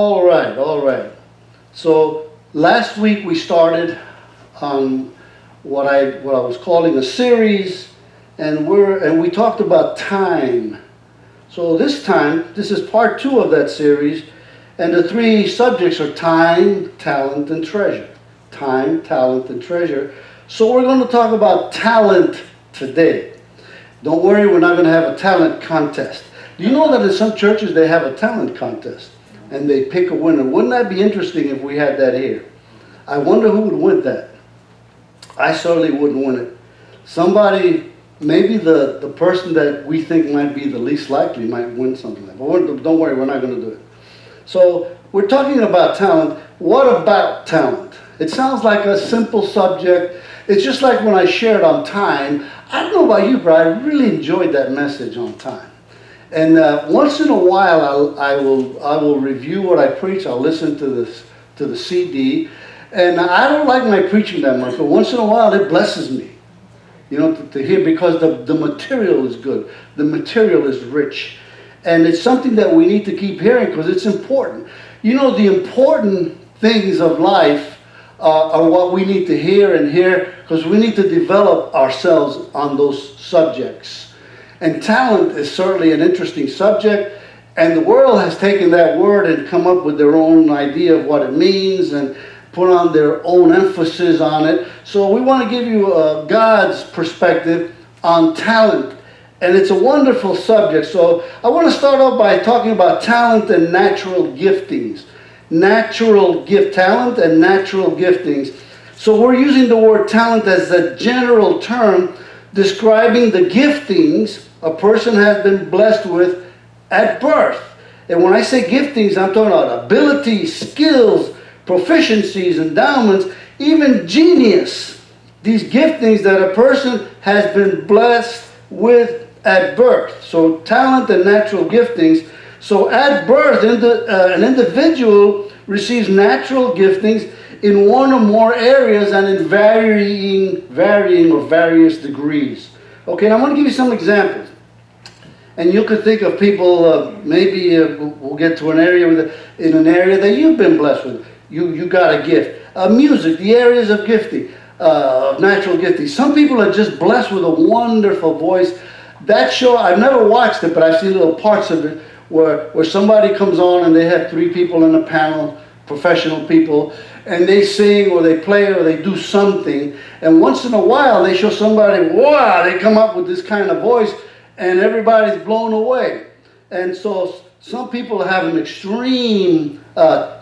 All right, all right. So last week we started on what I was calling a series, and we talked about time. So this time, this is part two of that series, and the three subjects are time, talent, and treasure. Time, talent, and treasure. So we're going to talk about talent today. Don't worry, we're not going to have a talent contest. Do you know that in some churches they have a talent contest? And they pick a winner. Wouldn't that be interesting if we had that here? I wonder who would win that. I certainly wouldn't win it. Somebody, maybe the person that we think might be the least likely might win something like that. But don't worry, we're not going to do it. So we're talking about talent. What about talent? It sounds like a simple subject. It's just like when I shared on time. I don't know about you, but I really enjoyed that message on time. And once in a while, I will review what I preach. I'll listen to the CD, and I don't like my preaching that much. But once in a while, it blesses me, to hear, because the material is good, the material is rich, and it's something that we need to keep hearing because it's important. The important things of life are what we need to hear because we need to develop ourselves on those subjects. And talent is certainly an interesting subject, and the world has taken that word and come up with their own idea of what it means and put on their own emphasis on it. So we want to give you God's perspective on talent, and it's a wonderful subject. So I want to start off by talking about talent and natural giftings. Talent and natural giftings. So we're using the word talent as a general term describing the giftings a person has been blessed with at birth. And when I say giftings, I'm talking about abilities, skills, proficiencies, endowments, even genius. These giftings that a person has been blessed with at birth. So talent and natural giftings. So at birth, an individual receives natural giftings in one or more areas and in varying or various degrees. Okay, now I want to give you some examples. And you could think of people, maybe we'll get to an area in an area that you've been blessed with. You got a gift. Music, the areas of gifting, of natural gifting. Some people are just blessed with a wonderful voice. That show, I've never watched it, but I've seen little parts of it where somebody comes on and they have three people in a panel, professional people, and they sing or they play or they do something, and once in a while they show somebody, wow, they come up with this kind of voice and everybody's blown away. And so some people have an extreme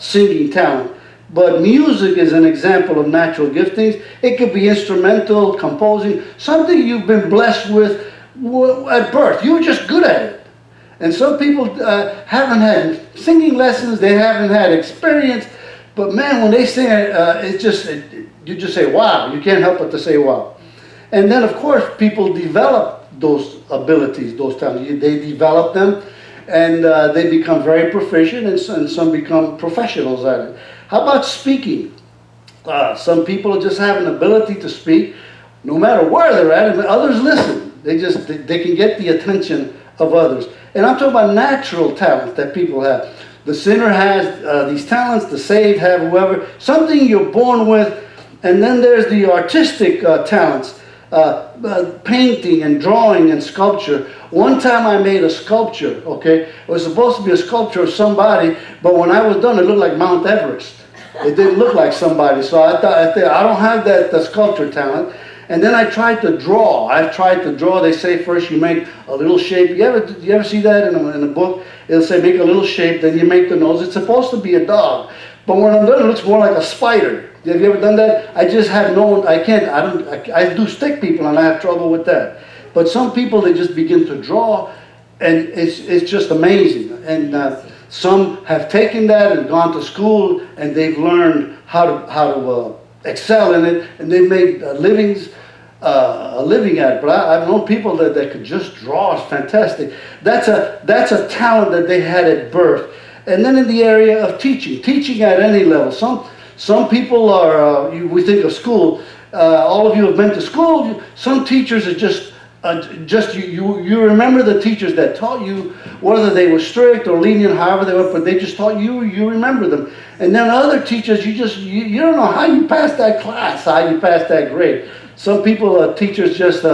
singing talent, but music is an example of natural giftings. It could be instrumental, composing, something you've been blessed with at birth. You were just good at it. And some people haven't had singing lessons, they haven't had experience, but man, when they sing it, you just say, wow. You can't help but to say, wow. And then, of course, people develop those abilities, those talents. They develop them, and they become very proficient, and some become professionals at it. How about speaking? Some people just have an ability to speak, no matter where they're at, and others listen. They can get the attention of others. And I'm talking about natural talent that people have. The sinner has these talents, the saved have whoever, something you're born with. And then there's the artistic talents, painting and drawing and sculpture. One time I made a sculpture, okay? It was supposed to be a sculpture of somebody, but when I was done, it looked like Mount Everest. It didn't look like somebody. So I thought, I don't have the sculpture talent. And then I tried to draw. They say first you make a little shape. You ever see that in a book? It'll say make a little shape, then you make the nose. It's supposed to be a dog. But when I'm done, it looks more like a spider. Have you ever done that? I just have I do stick people and I have trouble with that. But some people, they just begin to draw and it's just amazing. And some have taken that and gone to school and they've learned how to excel in it, and they've made a living at it. But I've known people that could just draw. It's fantastic. That's a talent that they had at birth. And then in the area of teaching at any level. Some people are, we think of school, all of you have been to school. Some teachers are just Just you remember the teachers that taught you, whether they were strict or lenient, however they were, but they just taught you. You remember them. And then other teachers, you don't know how you passed that class, how you passed that grade. Some people, teachers, just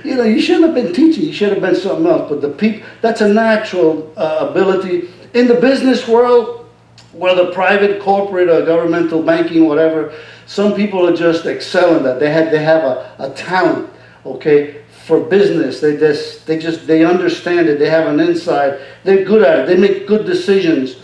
you shouldn't have been teaching. You should have been something else. But the people, that's a natural ability in the business world, whether private, corporate, or governmental, banking, whatever. Some people are just excel in that. They have a talent, okay, for business. They understand it. They have an insight. They're good at it. They make good decisions.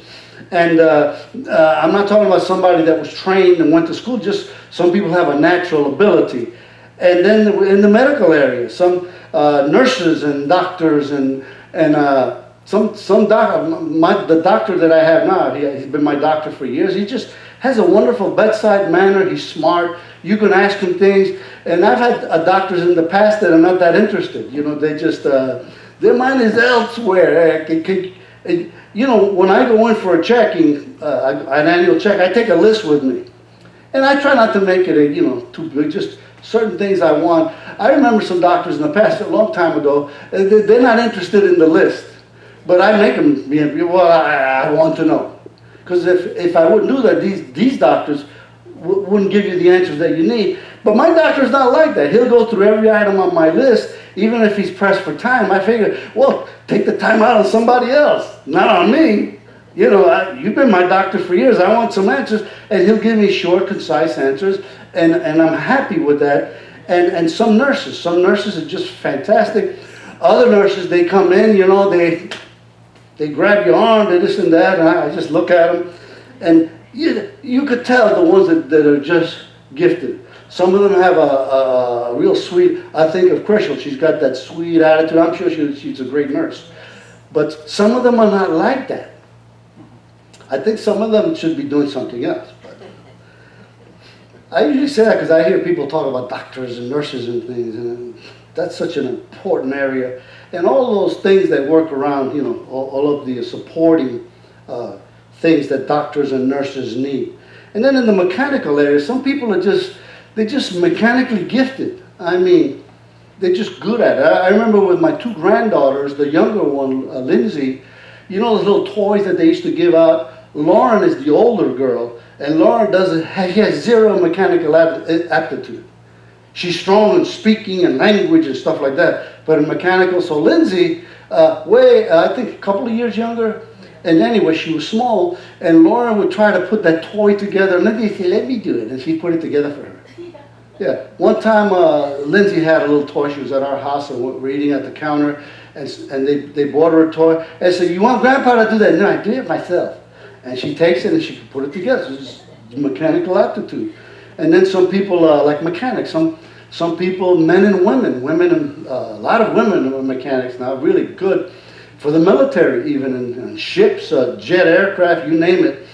And I'm not talking about somebody that was trained and went to school. Just some people have a natural ability. And then in the medical area, some nurses and doctors and the doctor that I have now, he's been my doctor for years. He just has a wonderful bedside manner. He's smart. You can ask him things. And I've had doctors in the past that are not that interested. They just, their mind is elsewhere. When I go in for a checking, an annual check, I take a list with me. And I try not to make it, too big, just certain things I want. I remember some doctors in the past, a long time ago, they're not interested in the list. But I make them, I want to know. Because if I wouldn't do that, these doctors wouldn't give you the answers that you need. But my doctor's not like that. He'll go through every item on my list, even if he's pressed for time. I figure, take the time out on somebody else, not on me. You've been my doctor for years. I want some answers. And he'll give me short, concise answers. And I'm happy with that. And some nurses are just fantastic. Other nurses, they come in, they grab your arm, they this and that, and I just look at them. And you could tell the ones that are just gifted. Some of them have a real sweet, I think of Crystal, she's got that sweet attitude. I'm sure she's a great nurse. But some of them are not like that. I think some of them should be doing something else. But I usually say that because I hear people talk about doctors and nurses and things, and that's such an important area. And all those things that work around, all of the supporting things that doctors and nurses need. And then in the mechanical area, some people are they're just mechanically gifted. I mean, they're just good at it. I remember with my two granddaughters, the younger one, Lindsay, those little toys that they used to give out. Lauren is the older girl, and Lauren she has zero mechanical aptitude. She's strong in speaking and language and stuff like that, but in mechanical. So Lindsay, I think a couple of years younger, and anyway, she was small, and Lauren would try to put that toy together, and Lindsay said, "Let me do it," and she put it together for her. Yeah, one time Lindsay had a little toy. She was at our house and we're eating at the counter, and they bought her a toy. And said, "You want Grandpa to do that?" "No, I do it myself." And she takes it and she can put it together. It's just mechanical aptitude. And then some people like mechanics. Some people, men and women, a lot of women are mechanics now, really good for the military, even in ships, jet aircraft, you name it.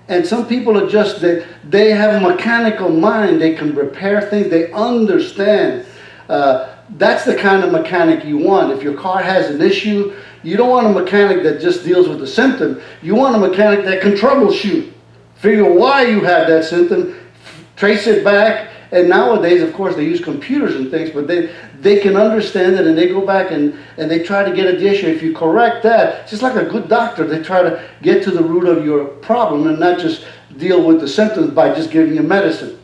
And some people are just, they have a mechanical mind. They can repair things. They understand. That's the kind of mechanic you want. If your car has an issue, you don't want a mechanic that just deals with the symptom. You want a mechanic that can troubleshoot. Figure why you have that symptom, trace it back. And nowadays, of course, they use computers and things, but they can understand it, and they go back and they try to get at the issue. If you correct that, just like a good doctor, they try to get to the root of your problem and not just deal with the symptoms by just giving you medicine.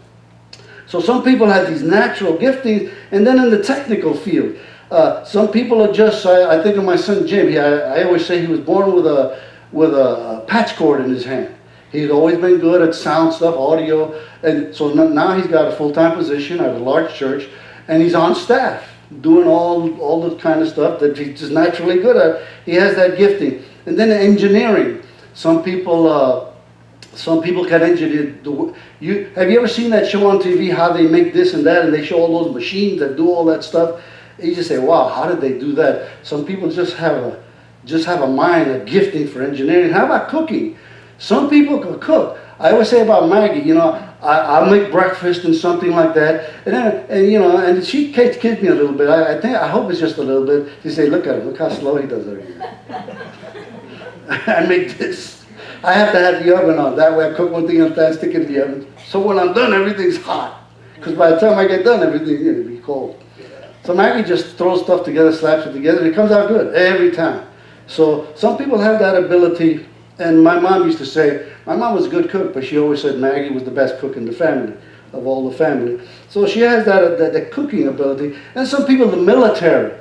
So some people have these natural giftings, and then in the technical field, some people are just, I think of my son Jim, I always say he was born with a patch cord in his hand. He's always been good at sound stuff, audio, and so now he's got a full-time position at a large church, and he's on staff doing all the kind of stuff that he's just naturally good at. He has that gifting. And then engineering. Some people can engineer. Have you ever seen that show on TV, how they make this and that, and they show all those machines that do all that stuff? And you just say, wow, how did they do that? Some people just have a mind, a gifting for engineering. How about cooking? Some people can cook. I always say about Maggie, I'll make breakfast and something like that, and she kids me a little bit. I hope it's just a little bit. She say, look at him, look how slow he does everything. I make this. I have to have the oven on. That way I cook one thing and I stick it in the oven. So when I'm done, everything's hot. Because by the time I get done, everything will be cold. So Maggie just throws stuff together, slaps it together, and it comes out good every time. So some people have that ability, and my mom used to say, my mom was a good cook, but she always said Maggie was the best cook in the family, of all the family. So she has that cooking ability. And some people, the military.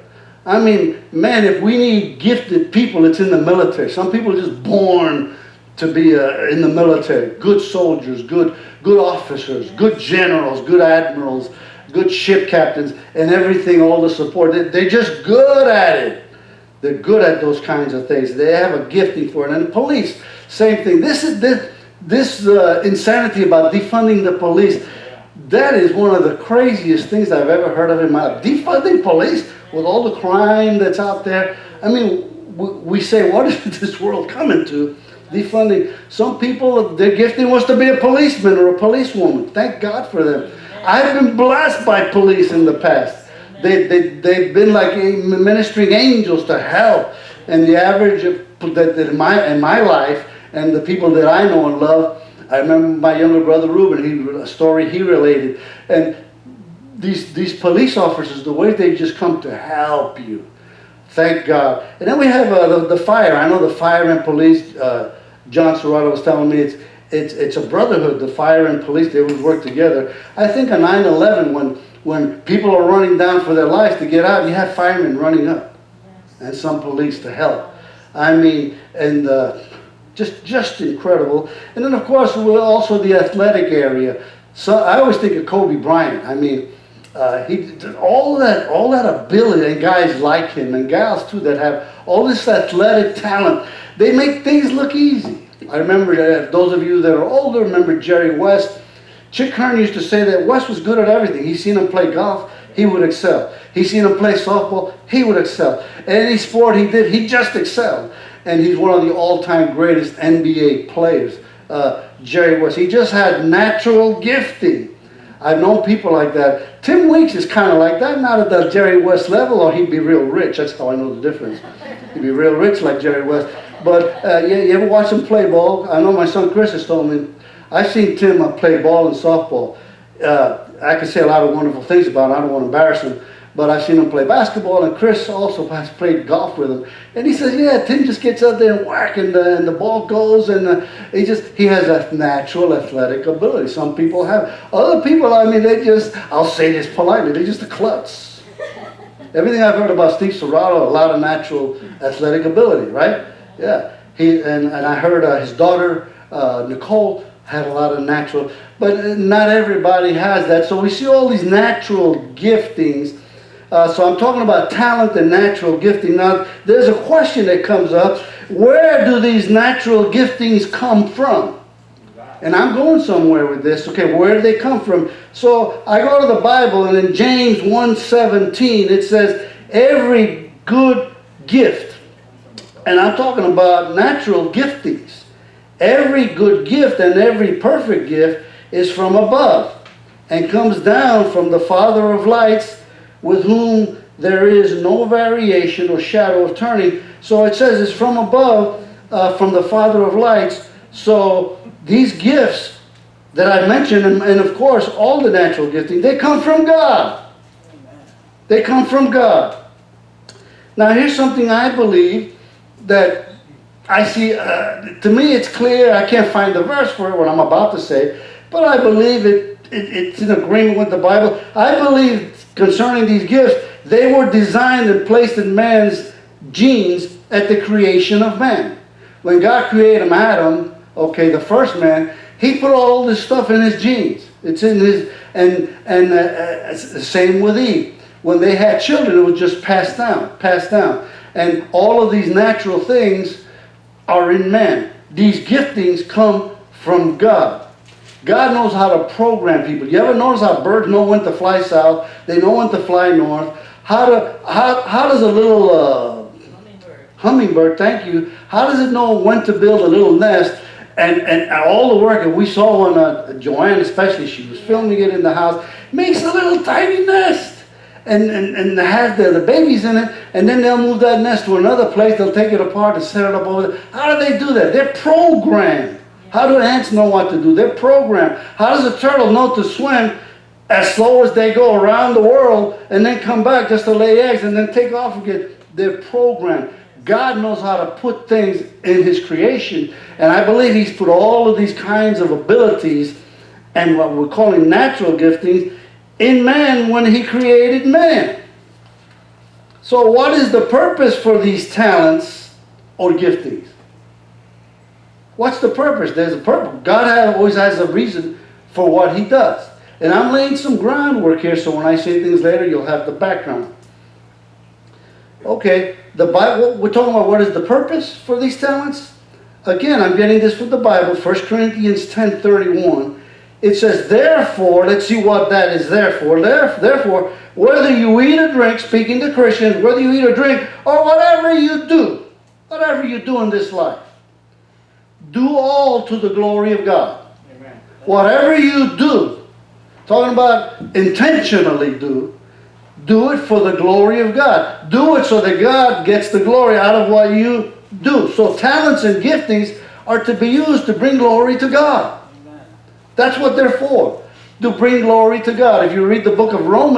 I mean, man, if we need gifted people, it's in the military. Some people are just born to be in the military. Good soldiers, good officers, good generals, good admirals, good ship captains, and everything, all the support. They're just good at it. They're good at those kinds of things. They have a gifting for it. And the police, same thing. This insanity about defunding the police, that is one of the craziest things I've ever heard of in my life. Defunding police with all the crime that's out there. I mean, we say, what is this world coming to? Defunding. Some people, their gifting was to be a policeman or a policewoman. Thank God for them. I've been blessed by police in the past. They've been like ministering angels to help. And the average that in my life, and the people that I know and love, I remember my younger brother Ruben, a story he related. And these police officers, the way they just come to help you. Thank God. And then we have the fire. I know the fire and police, John Serrato was telling me it's a brotherhood, the fire and police, they would work together. I think on 9/11, when people are running down for their lives to get out, you have firemen running up. And some police to help. I mean, and just incredible. And then of course, we're also the athletic area. So I always think of Kobe Bryant. I mean, he did all that ability, and guys like him, and gals too, that have all this athletic talent. They make things look easy. I remember, those of you that are older remember Jerry West. Chick Hearn used to say that West was good at everything. He's seen him play golf, he would excel. He's seen him play softball, he would excel. Any sport he did, he just excelled. And he's one of the all-time greatest NBA players, Jerry West. He just had natural gifting. I've known people like that. Tim Weeks is kind of like that, not at the Jerry West level, or he'd be real rich. That's how I know the difference. He'd be real rich like Jerry West. But you ever watch him play ball? I know my son Chris has told me, I've seen Tim play ball and softball. I could say a lot of wonderful things about him. I don't want to embarrass him. But I've seen him play basketball, and Chris also has played golf with him. And he says, yeah, Tim just gets out there and whack, and the ball goes, and he has a natural athletic ability. Some people have. Other people, I mean, I'll say this politely, they're just a klutz. Everything I've heard about Steve Serrato, a lot of natural athletic ability, right? Yeah. And I heard his daughter, Nicole, had a lot of natural, but not everybody has that. So we see all these natural giftings. So I'm talking about talent and natural gifting. Now, there's a question that comes up. Where do these natural giftings come from? And I'm going somewhere with this. Okay, where do they come from? So I go to the Bible, and in James 1:17, it says, every good gift. And I'm talking about natural giftings. Every good gift and every perfect gift is from above and comes down from the Father of lights, with whom there is no variation or shadow of turning. So it says it's from above, from the Father of lights. So these gifts that I mentioned, and of course all the natural gifting, they come from God. They come from God. Now here's something I believe that I see, to me it's clear. I can't find the verse for it, what I'm about to say, but I believe it's in agreement with the Bible. I believe concerning these gifts, they were designed and placed in man's genes at the creation of man. When God created Adam, okay, the first man, he put all this stuff in his genes. It's in his, and same with Eve. When they had children, it was just passed down. And all of these natural things are in man. These giftings come from God. God knows how to program people. You ever notice how birds know when to fly south? They know when to fly north. How does a little hummingbird, thank you, how does it know when to build a little nest? And all the work, and we saw when Joanne especially, she was filming it in the house, makes a little tiny nest. And has the babies in it, and then they'll move that nest to another place. They'll take it apart and set it up over there. How do they do that? They're programmed. How do ants know what to do? They're programmed. How does a turtle know to swim? as slow as they go around the world and then come back just to lay eggs and then take off again. They're programmed. God knows how to put things in His creation, and I believe He's put all of these kinds of abilities and what we're calling natural giftings in man when He created man. So what is the purpose for these talents or giftings? What's the purpose? There's a purpose. God always has a reason for what He does. And I'm laying some groundwork here, so when I say things later, you'll have the background. Okay, the Bible, we're talking about what is the purpose for these talents? Again, I'm getting this from the Bible, 1 Corinthians 10:31. It says, therefore, let's see what that is there for. Therefore, whether you eat or drink, speaking to Christians, whether you eat or drink, or whatever you do in this life, do all to the glory of God. Amen. Whatever you do, talking about intentionally do it for the glory of God. Do it so that God gets the glory out of what you do. So talents and giftings are to be used to bring glory to God. Amen. That's what they're for, to bring glory to God. If you read the book of Romans,